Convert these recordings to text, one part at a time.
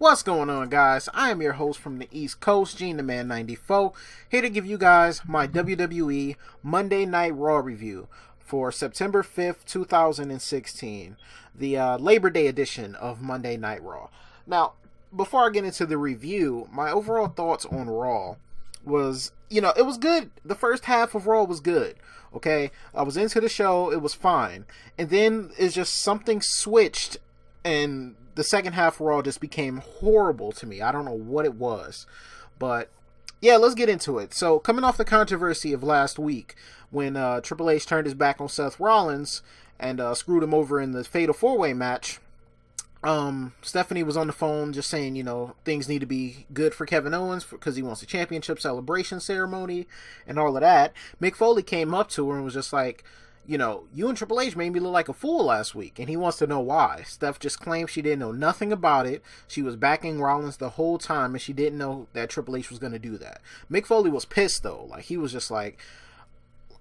What's going on, guys? I am your host from the East Coast, Gene the Man 94, here to give you guys my WWE Monday Night Raw review for September 5th, 2016, the Labor Day edition of Monday Night Raw. Now, before I get into the review, my overall thoughts on Raw was, it was good. The first half of Raw was good, okay? I was into the show, it was fine. And then it's just something switched, and the second half of Raw just became horrible to me. I don't know what it was. But, yeah, let's get into it. So, coming off the controversy of last week, when Triple H turned his back on Seth Rollins and screwed him over in the Fatal 4-Way match, Stephanie was on the phone just saying, things need to be good for Kevin Owens because he wants a championship celebration ceremony and all of that. Mick Foley came up to her and was just like, you and Triple H made me look like a fool last week, and he wants to know why. Steph just claimed she didn't know nothing about it. She was backing Rollins the whole time, and she didn't know that Triple H was going to do that. Mick Foley was pissed, though. Like, he was just like,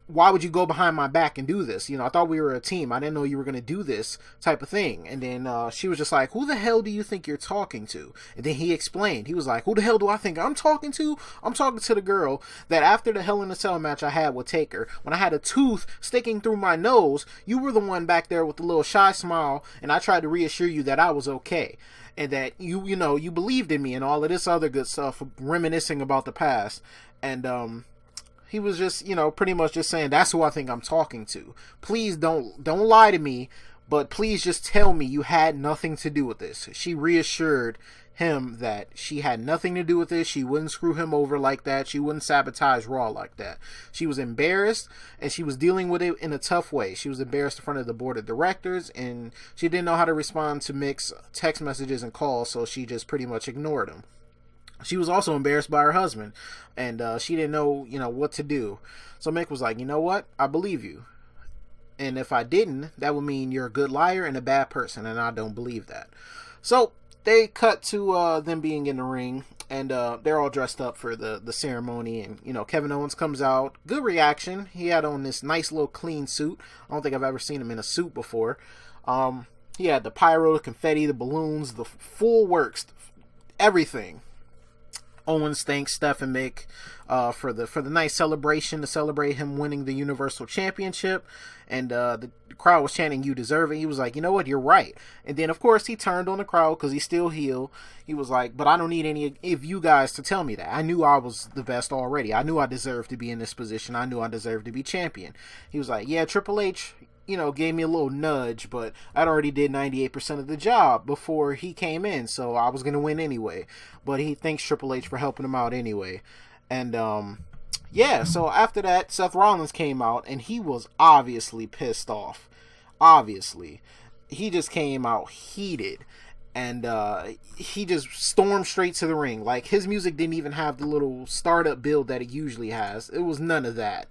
why would you go behind my back and do this? I thought we were a team. I didn't know you were going to do this type of thing. And then she was just like, who the hell do you think you're talking to? And then he explained. He was like, who the hell do I think I'm talking to? I'm talking to the girl that after the Hell in a Cell match I had with Taker, when I had a tooth sticking through my nose, you were the one back there with the little shy smile, and I tried to reassure you that I was okay. And that you believed in me and all of this other good stuff, reminiscing about the past. And, he was just, pretty much just saying, that's who I think I'm talking to. Please don't lie to me, but please just tell me you had nothing to do with this. She reassured him that she had nothing to do with this. She wouldn't screw him over like that. She wouldn't sabotage Raw like that. She was embarrassed, and she was dealing with it in a tough way. She was embarrassed in front of the board of directors, and she didn't know how to respond to Mick's text messages and calls, so she just pretty much ignored him. She was also embarrassed by her husband, and she didn't know, what to do. So Mick was like, you know what? I believe you. And if I didn't, that would mean you're a good liar and a bad person, and I don't believe that. So they cut to them being in the ring, and they're all dressed up for the ceremony, and, Kevin Owens comes out. Good reaction. He had on this nice little clean suit. I don't think I've ever seen him in a suit before. He had the pyro, the confetti, the balloons, the full works, everything. Owens thanks Steph and Mick for the nice celebration to celebrate him winning the Universal Championship, and the crowd was chanting, "You deserve it." He was like, you know what, you're right. And then, of course, he turned on the crowd because he's still heel. He was like, but I don't need any of you guys to tell me that. I knew I was the best already. I knew I deserved to be in this position. I knew I deserved to be champion. He was like, yeah, Triple H, gave me a little nudge, but I'd already did 98% of the job before he came in, so I was going to win anyway. But he thanks Triple H for helping him out anyway. And, so after that, Seth Rollins came out, and he was obviously pissed off. Obviously. He just came out heated, and he just stormed straight to the ring. Like, his music didn't even have the little startup build that it usually has. It was none of that.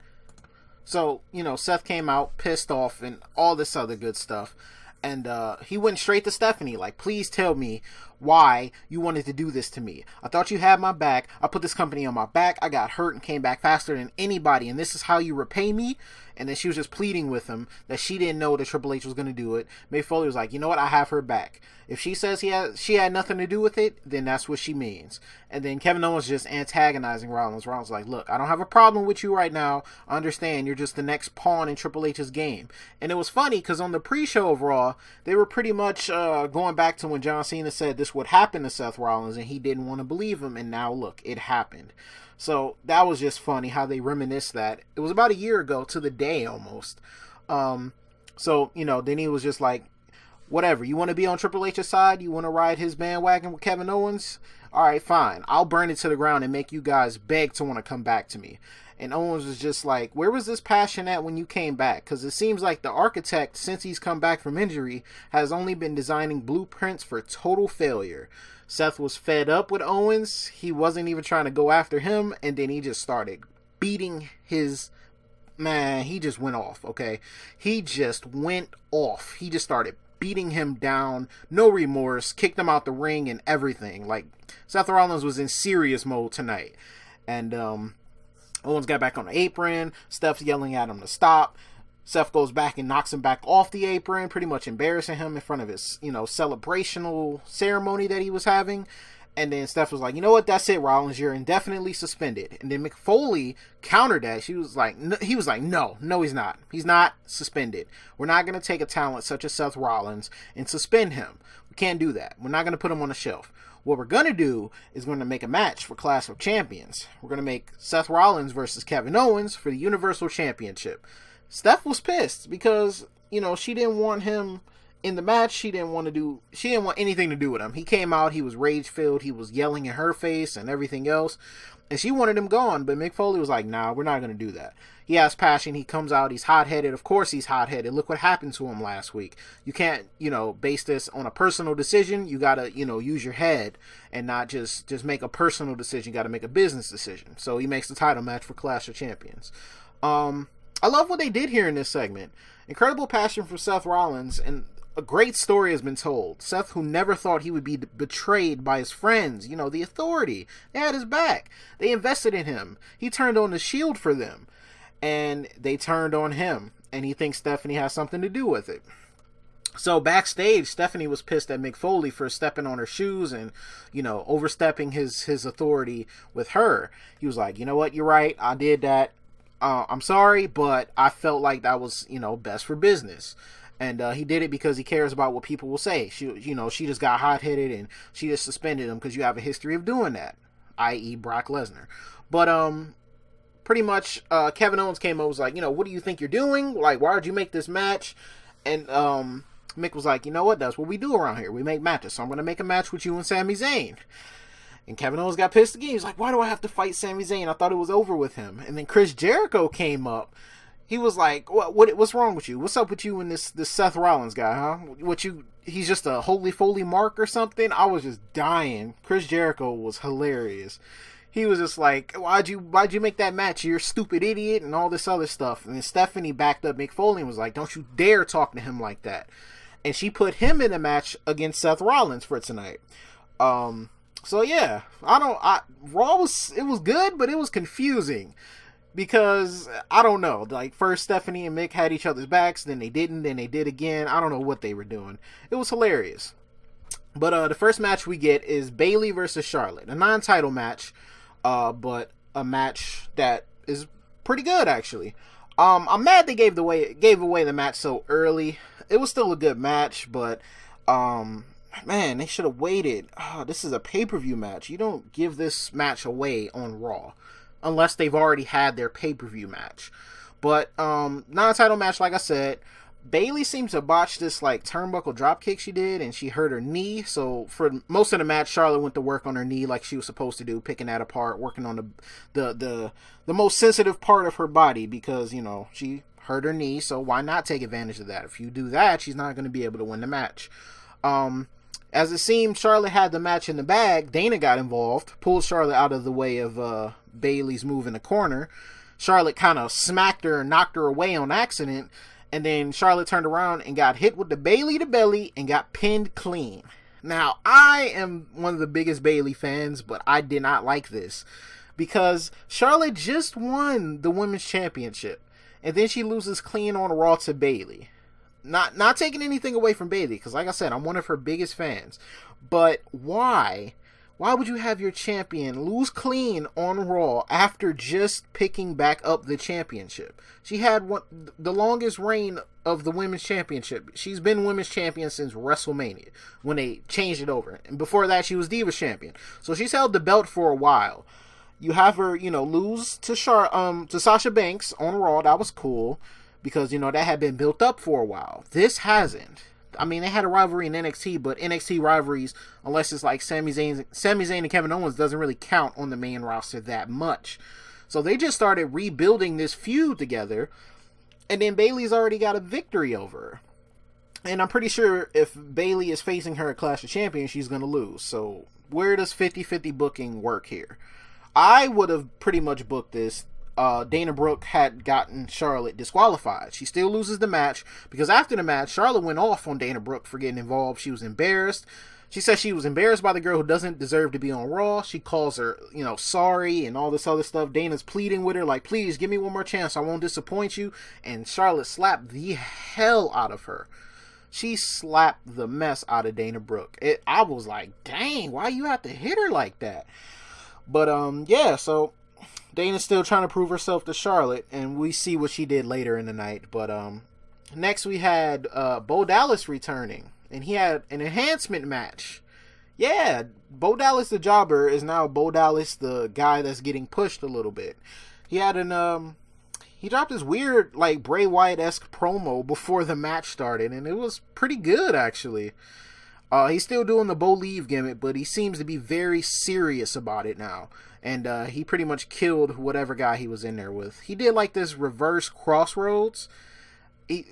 So, Seth came out pissed off and all this other good stuff. And he went straight to Stephanie, like, please tell me why you wanted to do this to me. I thought you had my back. I put this company on my back. I got hurt and came back faster than anybody. And this is how you repay me? And then she was just pleading with him that she didn't know that Triple H was going to do it. Mick Foley was like, you know what? I have her back. If she says she had nothing to do with it, then that's what she means. And then Kevin Owens just antagonizing Rollins. Rollins was like, look, I don't have a problem with you right now. I understand you're just the next pawn in Triple H's game. And it was funny because on the pre-show of Raw, they were pretty much going back to when John Cena said this would happen to Seth Rollins, and he didn't want to believe him. And now look, it happened. So that was just funny how they reminisced that. It was about a year ago to the day almost. So, then he was just like, whatever, you want to be on Triple H's side? You want to ride his bandwagon with Kevin Owens? All right, fine. I'll burn it to the ground and make you guys beg to want to come back to me. And Owens was just like, where was this passion at when you came back? Because it seems like the architect, since he's come back from injury, has only been designing blueprints for total failure. Seth was fed up with Owens. He wasn't even trying to go after him. And then he just started beating his... Man, he just went off, okay? He just went off. He just started beating him down. No remorse. Kicked him out the ring and everything. Like, Seth Rollins was in serious mode tonight. And, Owens got back on the apron. Steph's yelling at him to stop. Seth goes back and knocks him back off the apron, pretty much embarrassing him in front of his, celebrational ceremony that he was having. And then Steph was like, you know what, that's it, Rollins, you're indefinitely suspended. And then Mick Foley countered that. He was like, no, he's not. He's not suspended. We're not going to take a talent such as Seth Rollins and suspend him. We can't do that. We're not going to put him on the shelf. What we're going to do is going to make a match for Clash of Champions. We're going to make Seth Rollins versus Kevin Owens for the Universal Championship. Steph was pissed because, she didn't want him in the match. She didn't want anything to do with him. He came out, he was rage-filled, he was yelling in her face and everything else, and she wanted him gone, but Mick Foley was like, nah, we're not going to do that. He has passion, he comes out, he's hot-headed. Of course he's hot-headed. Look what happened to him last week. You can't, base this on a personal decision. You got to, use your head and not just make a personal decision. You got to make a business decision. So he makes the title match for Clash of Champions. I love what they did here in this segment. Incredible passion for Seth Rollins, and a great story has been told. Seth, who never thought he would be betrayed by his friends, the authority. They had his back. They invested in him. He turned on the Shield for them, and they turned on him, and he thinks Stephanie has something to do with it. So backstage, Stephanie was pissed at Mick Foley for stepping on her shoes and, overstepping his authority with her. He was like, you know what, you're right, I did that. I'm sorry, but I felt like that was, best for business. And he did it because he cares about what people will say. She just got hot-headed and she just suspended him because you have a history of doing that, i.e. Brock Lesnar. But pretty much Kevin Owens came over, was like, what do you think you're doing? Like, why did you make this match? And Mick was like, you know what? That's what we do around here. We make matches. So I'm going to make a match with you and Sami Zayn. And Kevin Owens got pissed again. He's like, why do I have to fight Sami Zayn? I thought it was over with him. And then Chris Jericho came up. He was like, what's wrong with you? What's up with you and this Seth Rollins guy, huh? He's just a holy foley mark or something? I was just dying. Chris Jericho was hilarious. He was just like, why'd you make that match? You're a stupid idiot and all this other stuff. And then Stephanie backed up Mick Foley and was like, don't you dare talk to him like that. And she put him in a match against Seth Rollins for tonight. So yeah, Raw was good, but it was confusing because I don't know. Like, first Stephanie and Mick had each other's backs, then they didn't, then they did again. I don't know what they were doing. It was hilarious. But the first match we get is Bayley versus Charlotte, a non-title match, but a match that is pretty good actually. I'm mad they gave away the match so early. It was still a good match, but man, they should have waited. This is a pay-per-view match. You don't give this match away on Raw unless they've already had their pay-per-view match. But non-title match, like I said, Bayley seems to botch this like turnbuckle dropkick she did, and she hurt her knee. So for most of the match, Charlotte went to work on her knee like she was supposed to do, picking that apart, working on the most sensitive part of her body because she hurt her knee. So why not take advantage of that? If you do that, she's not going to be able to win the match. As it seemed, Charlotte had the match in the bag. Dana got involved, pulled Charlotte out of the way of Bayley's move in the corner. Charlotte kind of smacked her and knocked her away on accident. And then Charlotte turned around and got hit with the Bayley to belly and got pinned clean. Now, I am one of the biggest Bayley fans, but I did not like this because Charlotte just won the Women's Championship. And then she loses clean on Raw to Bayley. Not taking anything away from Bayley, because like I said, I'm one of her biggest fans. But why? Why would you have your champion lose clean on Raw after just picking back up the championship? She had the longest reign of the Women's Championship. She's been Women's Champion since WrestleMania, when they changed it over. And before that, she was Divas Champion. So she's held the belt for a while. You have her, lose to Sasha Banks on Raw. That was cool. Because, that had been built up for a while. This hasn't. I mean, they had a rivalry in NXT, but NXT rivalries, unless it's like Sami Zayn and Kevin Owens, doesn't really count on the main roster that much. So they just started rebuilding this feud together, and then Bayley's already got a victory over her. And I'm pretty sure if Bayley is facing her at Clash of Champions, she's going to lose. So where does 50-50 booking work here? I would have pretty much booked this. Dana Brooke had gotten Charlotte disqualified. She still loses the match because after the match, Charlotte went off on Dana Brooke for getting involved. She was embarrassed. She says she was embarrassed by the girl who doesn't deserve to be on Raw. She calls her, sorry and all this other stuff. Dana's pleading with her, like, please, give me one more chance. I won't disappoint you. And Charlotte slapped the hell out of her. She slapped the mess out of Dana Brooke. I was like, dang, why you have to hit her like that? But, so Dana's still trying to prove herself to Charlotte, and we see what she did later in the night. But, next we had Bo Dallas returning. And he had an enhancement match. Yeah, Bo Dallas the jobber is now Bo Dallas the guy that's getting pushed a little bit. He had he dropped this weird, like, Bray Wyatt-esque promo before the match started, and it was pretty good, actually. He's still doing the Bo Leave gimmick, but he seems to be very serious about it now. And he pretty much killed whatever guy he was in there with. He did, like, this reverse crossroads.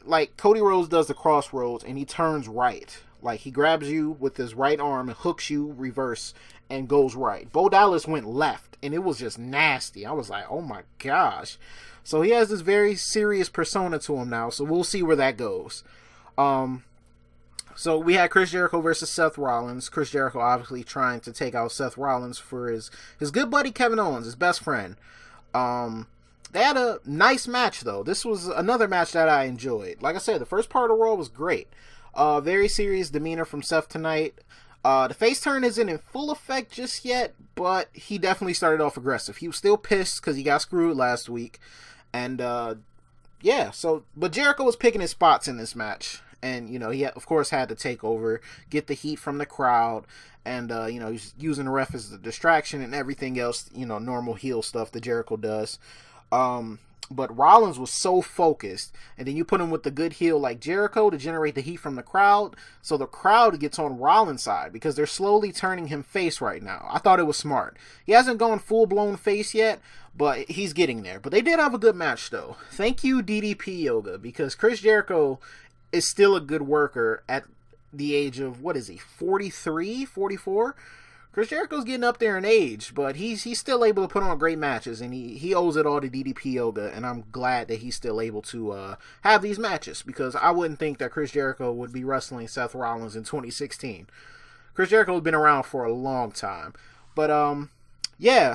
Like Cody Rhodes does the crossroads and he turns right. Like he grabs you with his right arm and hooks you reverse and goes right. Bo Dallas went left and it was just nasty. I was like, oh my gosh. So he has this very serious persona to him now. So we'll see where that goes. So we had Chris Jericho versus Seth Rollins. Chris Jericho obviously trying to take out Seth Rollins for his good buddy Kevin Owens, his best friend. They had a nice match, though. This was another match that I enjoyed. Like I said, the first part of Raw was great. Very serious demeanor from Seth tonight. The face turn isn't in full effect just yet, but he definitely started off aggressive. He was still pissed because he got screwed last week. And, but Jericho was picking his spots in this match. And, he, of course, had to take over, get the heat from the crowd. And, he's using the ref as the distraction and everything else, normal heel stuff that Jericho does. But Rollins was so focused, and then you put him with the good heel like Jericho to generate the heat from the crowd, so the crowd gets on Rollins' side because they're slowly turning him face right now. I thought it was smart. He hasn't gone full-blown face yet, but he's getting there. But they did have a good match, though. Thank you, DDP Yoga, because Chris Jericho is still a good worker at the age of, 43, 44? Chris Jericho's getting up there in age, but he's still able to put on great matches, and he owes it all to DDP Yoga, and I'm glad that he's still able to have these matches, because I wouldn't think that Chris Jericho would be wrestling Seth Rollins in 2016. Chris Jericho's been around for a long time. But,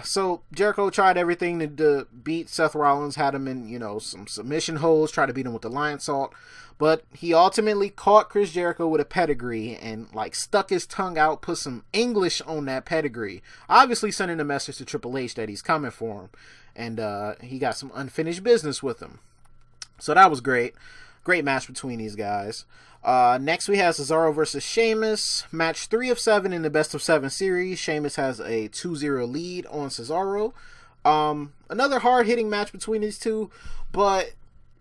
so Jericho tried everything to beat Seth Rollins, had him in, some submission holds, tried to beat him with the lion salt. But he ultimately caught Chris Jericho with a pedigree and, stuck his tongue out, put some English on that pedigree. Obviously sending a message to Triple H that he's coming for him. And he got some unfinished business with him. So that was great. Great match between these guys. Next we have Cesaro versus Sheamus. Match 3 of 7 in the best of 7 series. Sheamus has a 2-0 lead on Cesaro. Another hard-hitting match between these two, but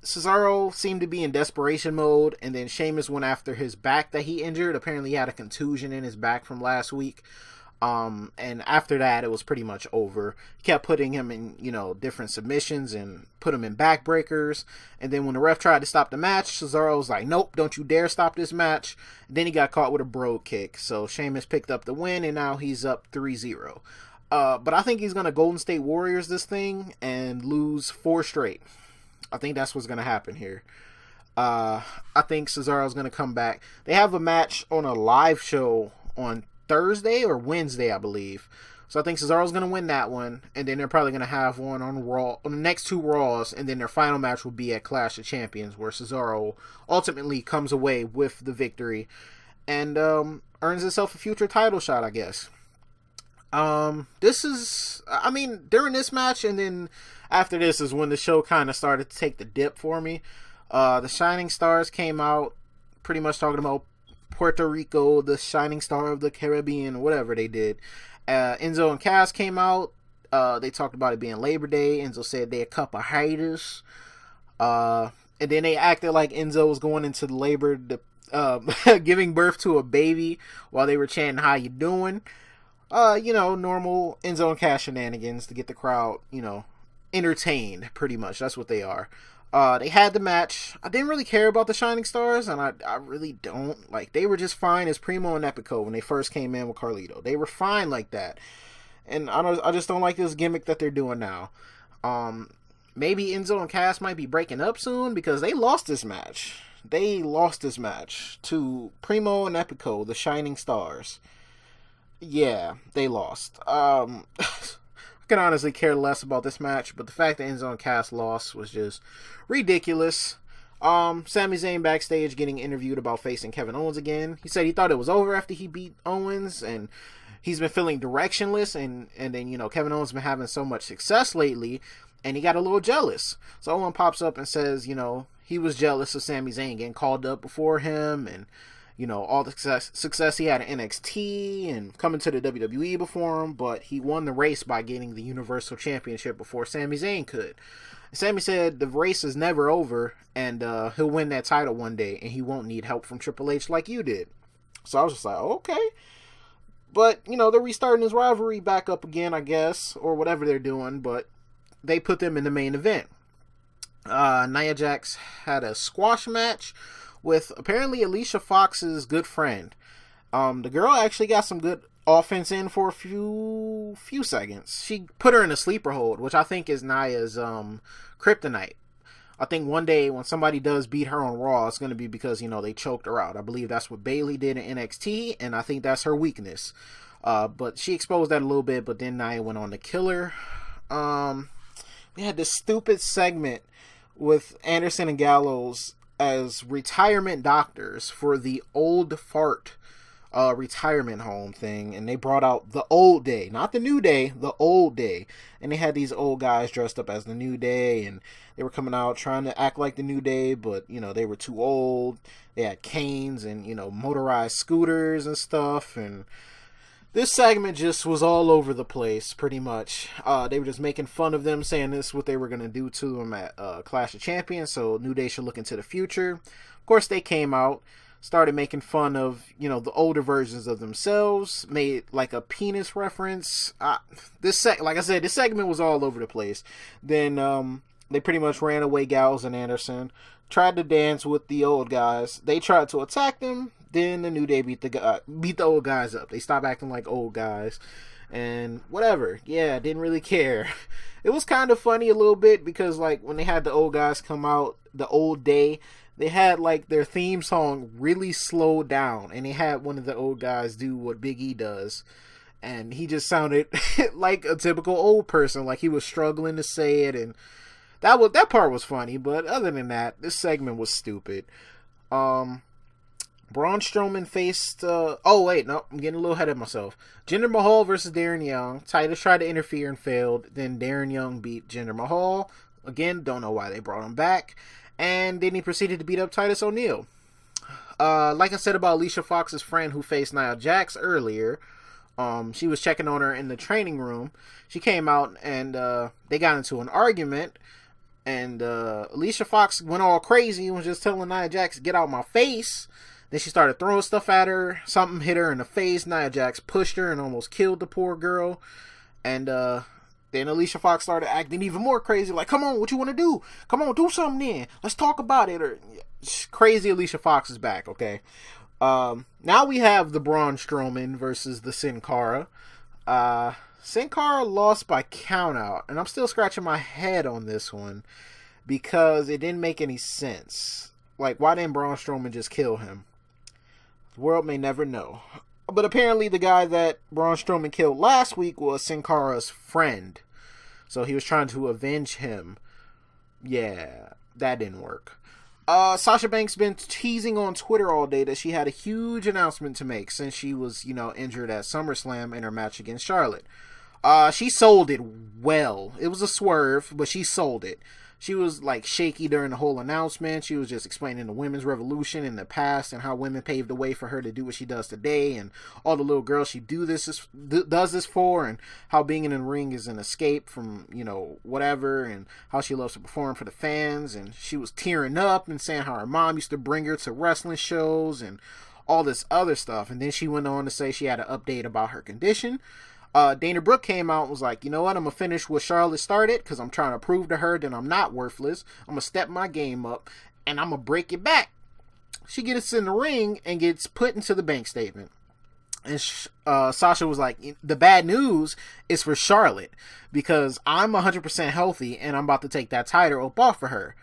Cesaro seemed to be in desperation mode, and then Sheamus went after his back that he injured. Apparently he had a contusion in his back from last week. And after that, it was pretty much over. He kept putting him in, different submissions and put him in backbreakers. And then when the ref tried to stop the match, Cesaro was like, nope, don't you dare stop this match. And then he got caught with a brogue kick. So Sheamus picked up the win, and now he's up 3-0. But I think he's going to Golden State Warriors this thing and lose 4 straight. I think that's what's going to happen here. I think Cesaro's going to come back. They have a match on a live show on Thursday or Wednesday, I believe. So I think Cesaro's going to win that one. And then they're probably going to have one on Raw, on the next 2 Raws. And then their final match will be at Clash of Champions, where Cesaro ultimately comes away with the victory and earns himself a future title shot, I guess. During this match and then after this is when the show kind of started to take the dip for me. The Shining Stars came out pretty much talking about Puerto Rico, the shining star of the Caribbean, whatever they did. Enzo and Cass came out. They talked about it being Labor Day. Enzo said they're a couple haters. And then they acted like Enzo was going into the labor, giving birth to a baby while they were chanting, "How you doing?" Normal Enzo and Cass shenanigans to get the crowd, entertained, pretty much. That's what they are. They had the match. I didn't really care about the Shining Stars, and I really don't. They were just fine as Primo and Epico when they first came in with Carlito. They were fine like that. And I just don't like this gimmick that they're doing now. Maybe Enzo and Cass might be breaking up soon because they lost this match. they lost this match to Primo and Epico, the Shining Stars. Yeah, they lost. I can honestly care less about this match, but the fact that Enzo and Cass lost was just ridiculous. Sami Zayn backstage getting interviewed about facing Kevin Owens again. He said he thought it was over after he beat Owens, and he's been feeling directionless, and then, you know, Kevin Owens been having so much success lately, and he got a little jealous. So Owen pops up and says, you know, he was jealous of Sami Zayn getting called up before him, and, you know, all the success he had in NXT and coming to the WWE before him, but he won the race by getting the Universal Championship before Sami Zayn could. Sami said the race is never over, and he'll win that title one day, and he won't need help from Triple H like you did. So I was just like, okay. But, you know, they're restarting this rivalry back up again, I guess, or whatever they're doing, but they put them in the main event. Nia Jax had a squash match with apparently Alicia Fox's good friend. The girl actually got some good offense in for a few seconds. She put her in a sleeper hold, which I think is Nia's kryptonite. I think one day when somebody does beat her on Raw, it's going to be because, you know, they choked her out. I believe that's what Bayley did in NXT, and I think that's her weakness. But she exposed that a little bit, but then Nia went on to kill her. We had this stupid segment with Anderson and Gallows as retirement doctors for the Old Fart retirement home thing, and they brought out the Old Day, not the New Day, the Old Day, and they had these old guys dressed up as the New Day, and they were coming out trying to act like the New Day, but, you know, they were too old. They had canes and, you know, motorized scooters and stuff, and this segment just was all over the place, pretty much. They were just making fun of them, saying this is what they were going to do to them at Clash of Champions, so New Day should look into the future. Of course, they came out, started making fun of, you know, the older versions of themselves, made like a penis reference. Like I said, this segment was all over the place. Then they pretty much ran away, Gallows and Anderson, tried to dance with the old guys. They tried to attack them. Then the New Day beat the old guys up. They stopped acting like old guys. And whatever. Yeah, didn't really care. It was kind of funny a little bit because, like, when they had the old guys come out, the Old Day, they had, like, their theme song really slowed down. And they had one of the old guys do what Big E does. And he just sounded like a typical old person. Like he was struggling to say it. And that part was funny. But other than that, this segment was stupid. Braun Strowman faced... I'm getting a little ahead of myself. Jinder Mahal versus Darren Young. Titus tried to interfere and failed. Then Darren Young beat Jinder Mahal. Again, don't know why they brought him back. And then he proceeded to beat up Titus O'Neil. Like I said about Alicia Fox's friend who faced Nia Jax earlier, she was checking on her in the training room. She came out and they got into an argument. And Alicia Fox went all crazy and was just telling Nia Jax, get out my face. Then she started throwing stuff at her. Something hit her in the face. Nia Jax pushed her and almost killed the poor girl. And then Alicia Fox started acting even more crazy. Like, come on, what you want to do? Come on, do something then. Let's talk about it. Or crazy Alicia Fox is back, okay? Now we have the Braun Strowman versus the Sin Cara. Sin Cara lost by countout. And I'm still scratching my head on this one. Because it didn't make any sense. Like, why didn't Braun Strowman just kill him? The world may never know. But apparently the guy that Braun Strowman killed last week was Sin Cara's friend. So he was trying to avenge him. Yeah, that didn't work. Sasha Banks been teasing on Twitter all day that she had a huge announcement to make since she was, injured at SummerSlam in her match against Charlotte. She sold it well. It was a swerve, but she sold it. She was like shaky during the whole announcement. She was just explaining the women's revolution in the past and how women paved the way for her to do what she does today, and all the little girls she does this for, and how being in the ring is an escape from whatever, and how she loves to perform for the fans. And she was tearing up and saying how her mom used to bring her to wrestling shows and all this other stuff. And then she went on to say she had an update about her condition. Dana Brooke came out and was like, you know what, I'm going to finish what Charlotte started because I'm trying to prove to her that I'm not worthless. I'm going to step my game up and I'm going to break it back. She gets in the ring and gets put into the bank statement. And Sasha was like, the bad news is for Charlotte because I'm 100% healthy and I'm about to take that title up off of her.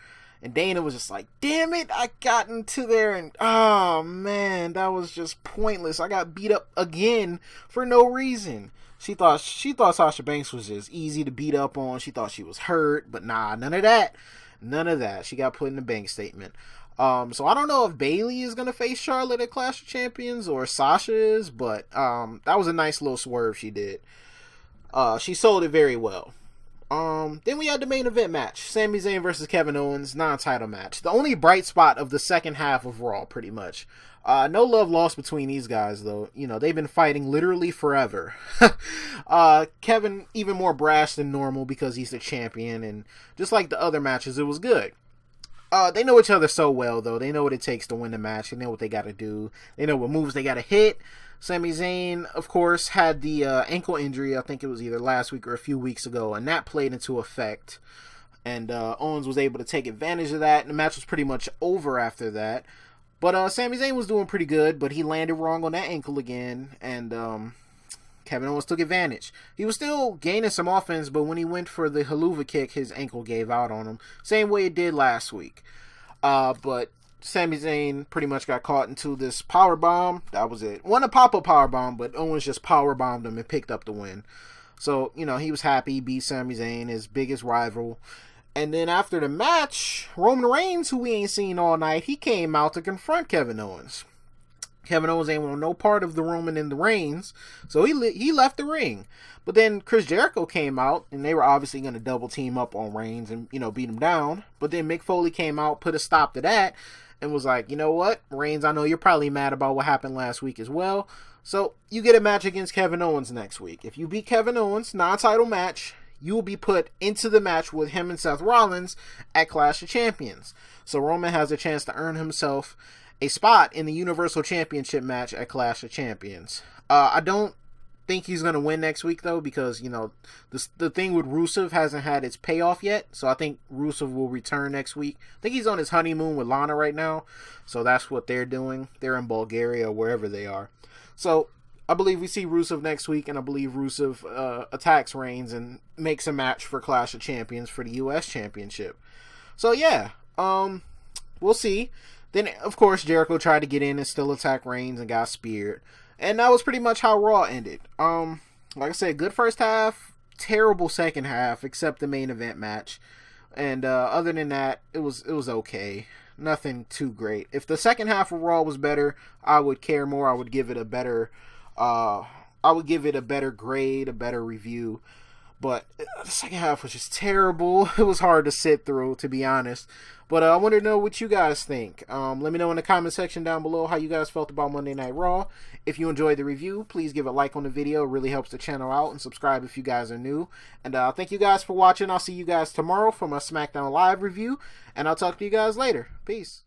And Dana was just like, damn it, I got into there, and oh man, that was just pointless. I got beat up again for no reason. She thought Sasha Banks was just easy to beat up on. She thought she was hurt, but nah, none of that. None of that. She got put in the bank statement. So I don't know if Bayley is gonna face Charlotte at Clash of Champions or Sasha is, but that was a nice little swerve she did. She sold it very well. Then we had the main event match, Sami Zayn versus Kevin Owens, non-title match. The only bright spot of the second half of Raw, pretty much. No love lost between these guys, though. You know, they've been fighting literally forever. Kevin even more brash than normal because he's the champion, and just like the other matches, it was good. They know each other so well, though. They know what it takes to win the match. They know what they got to do. They know what moves they got to hit. Sami Zayn, of course, had the ankle injury. I think it was either last week or a few weeks ago, and that played into effect. And Owens was able to take advantage of that, and the match was pretty much over after that. But Sami Zayn was doing pretty good, but he landed wrong on that ankle again, and Kevin Owens took advantage. He was still gaining some offense, but when he went for the haluva kick, his ankle gave out on him. Same way it did last week. But Sami Zayn pretty much got caught into this power bomb. That was it. Wasn't a pop-up power bomb, but Owens just power bombed him and picked up the win. So, you know, he was happy. He beat Sami Zayn, his biggest rival. And then after the match, Roman Reigns, who we ain't seen all night, he came out to confront Kevin Owens. Kevin Owens ain't want no part of the Roman and the Reigns, so he left the ring. But then Chris Jericho came out, and they were obviously going to double team up on Reigns and, you know, beat him down. But then Mick Foley came out, put a stop to that, and was like, you know what, Reigns, I know you're probably mad about what happened last week as well, so you get a match against Kevin Owens next week. If you beat Kevin Owens, non-title match, you will be put into the match with him and Seth Rollins at Clash of Champions. So Roman has a chance to earn himself a spot in the Universal Championship match at Clash of Champions. I don't think he's going to win next week, though, because, you know, the thing with Rusev hasn't had its payoff yet, so I think Rusev will return next week. I think he's on his honeymoon with Lana right now, so that's what they're doing. They're in Bulgaria or wherever they are. So I believe we see Rusev next week, and I believe Rusev attacks Reigns and makes a match for Clash of Champions for the U.S. Championship. So, yeah, we'll see. Then, of course, Jericho tried to get in and still attack Reigns and got speared. And that was pretty much how Raw ended. Like I said, good first half, terrible second half, except the main event match. And other than that, it was okay. Nothing too great. If the second half of Raw was better, I would care more. I would give it a better grade, a better review. But the second half was just terrible. It was hard to sit through, to be honest. But I want to know what you guys think. Let me know in the comment section down below how you guys felt about Monday Night Raw. If you enjoyed the review, please give a like on the video. It really helps the channel out. And subscribe if you guys are new. And thank you guys for watching. I'll see you guys tomorrow for my Smackdown Live review. And I'll talk to you guys later. Peace.